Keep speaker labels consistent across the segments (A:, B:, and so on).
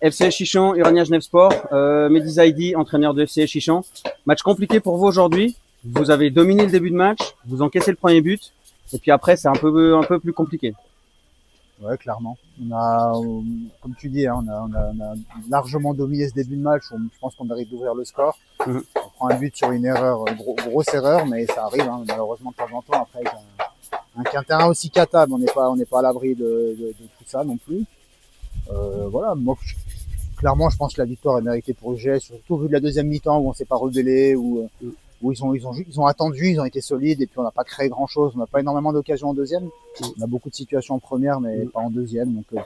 A: FC Chichon, Urania Genève Sport, Mehdi Zaidi, entraîneur de FC Chichon. Match compliqué pour vous aujourd'hui. Vous avez dominé le début de match, vous encaissez le premier but, et puis après c'est un peu plus compliqué.
B: Ouais, clairement. Comme tu dis, hein, on a largement dominé ce début de match. Je pense qu'on arrive d'ouvrir le score. On prend un but sur une erreur, grosse erreur, mais ça arrive, hein, malheureusement de temps en temps. Après, avec un terrain aussi catable, on n'est pas à l'abri de tout ça non plus. Voilà, moi, clairement, je pense que la victoire est méritée pour le GS, surtout vu de la deuxième mi-temps où on s'est pas rebellé, où ils ont attendu, ils ont été solides, et puis on n'a pas créé grand chose. On n'a pas énormément d'occasions en deuxième. On a beaucoup de situations en première, mais pas en deuxième. Donc, moi,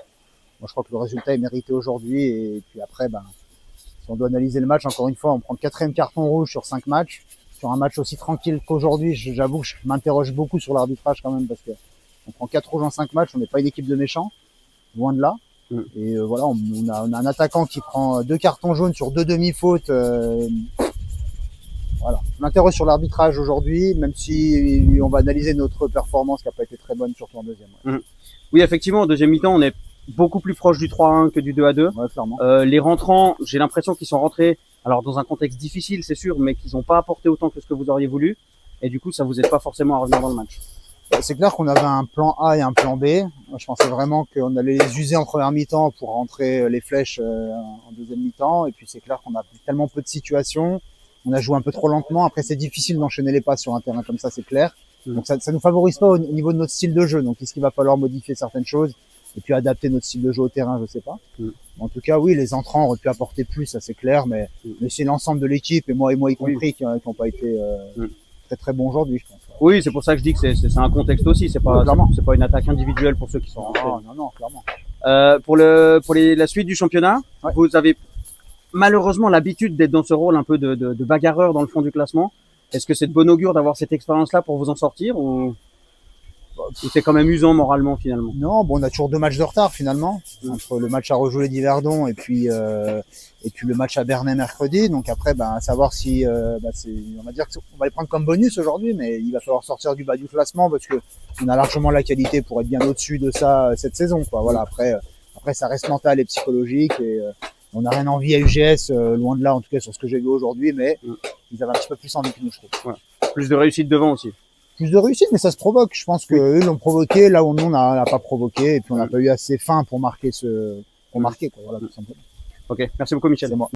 B: je crois que le résultat est mérité aujourd'hui. Et puis après, si on doit analyser le match, encore une fois, on prend le 4e carton rouge sur 5 matchs. Sur un match aussi tranquille qu'aujourd'hui, j'avoue que je m'interroge beaucoup sur l'arbitrage quand même, parce que on prend 4 rouges en 5 matchs, on n'est pas une équipe de méchants, loin de là. Et voilà, on a un attaquant qui prend 2 cartons jaunes sur 2 demi-fautes. Voilà. Je m'interroge sur l'arbitrage aujourd'hui, même si on va analyser notre performance qui n'a pas été très bonne, surtout en deuxième. Ouais.
A: Oui, effectivement, en deuxième mi-temps, on est beaucoup plus proche du 3-1 que du 2-2.
B: Ouais, clairement.
A: Les rentrants, j'ai l'impression qu'ils sont rentrés, alors dans un contexte difficile, c'est sûr, mais qu'ils n'ont pas apporté autant que ce que vous auriez voulu. Et du coup, ça vous aide pas forcément à revenir dans le match.
B: C'est clair qu'on avait un plan A et un plan B. Moi, je pensais vraiment qu'on allait les user en première mi-temps pour rentrer les flèches en deuxième mi-temps. Et puis c'est clair qu'on a tellement peu de situations. On a joué un peu trop lentement. Après, c'est difficile d'enchaîner les passes sur un terrain comme ça, c'est clair. Donc ça nous favorise pas au niveau de notre style de jeu. Donc est-ce qu'il va falloir modifier certaines choses et puis adapter notre style de jeu au terrain, je sais pas. En tout cas, oui, les entrants auraient pu apporter plus, ça c'est clair, mais c'est l'ensemble de l'équipe et moi y compris qui n'ont pas été très très bons aujourd'hui, je pense.
A: Oui, c'est pour ça que je dis que c'est un contexte aussi. C'est pas une attaque individuelle pour ceux qui sont rentrés.
B: Non, clairement.
A: Pour la suite du championnat, vous avez malheureusement l'habitude d'être dans ce rôle un peu de bagarreur dans le fond du classement. Est-ce que c'est de bon augure d'avoir cette expérience-là pour vous en sortir, ou c'est quand même usant moralement finalement?
B: Non, on a toujours 2 matchs de retard finalement, entre le match à rejouer d'Yverdon et puis le match à Bernay mercredi. Donc après, à savoir si on va dire qu'on va les prendre comme bonus aujourd'hui, mais il va falloir sortir du bas du classement parce que on a largement la qualité pour être bien au-dessus de ça cette saison, quoi. Voilà, après ça reste mental et psychologique, et on n'a rien envie à UGS, loin de là, en tout cas sur ce que j'ai vu aujourd'hui, mais ils avaient un petit peu plus envie que nous, je trouve.
A: Voilà. Plus de réussite devant aussi.
B: Plus de réussite, mais ça se provoque. Je pense que eux l'ont provoqué là où nous on n'a pas provoqué, et puis on n'a pas eu assez faim pour marquer pour marquer, quoi. Voilà, tout simplement.
A: Ok, merci beaucoup Michel.
B: C'est moi.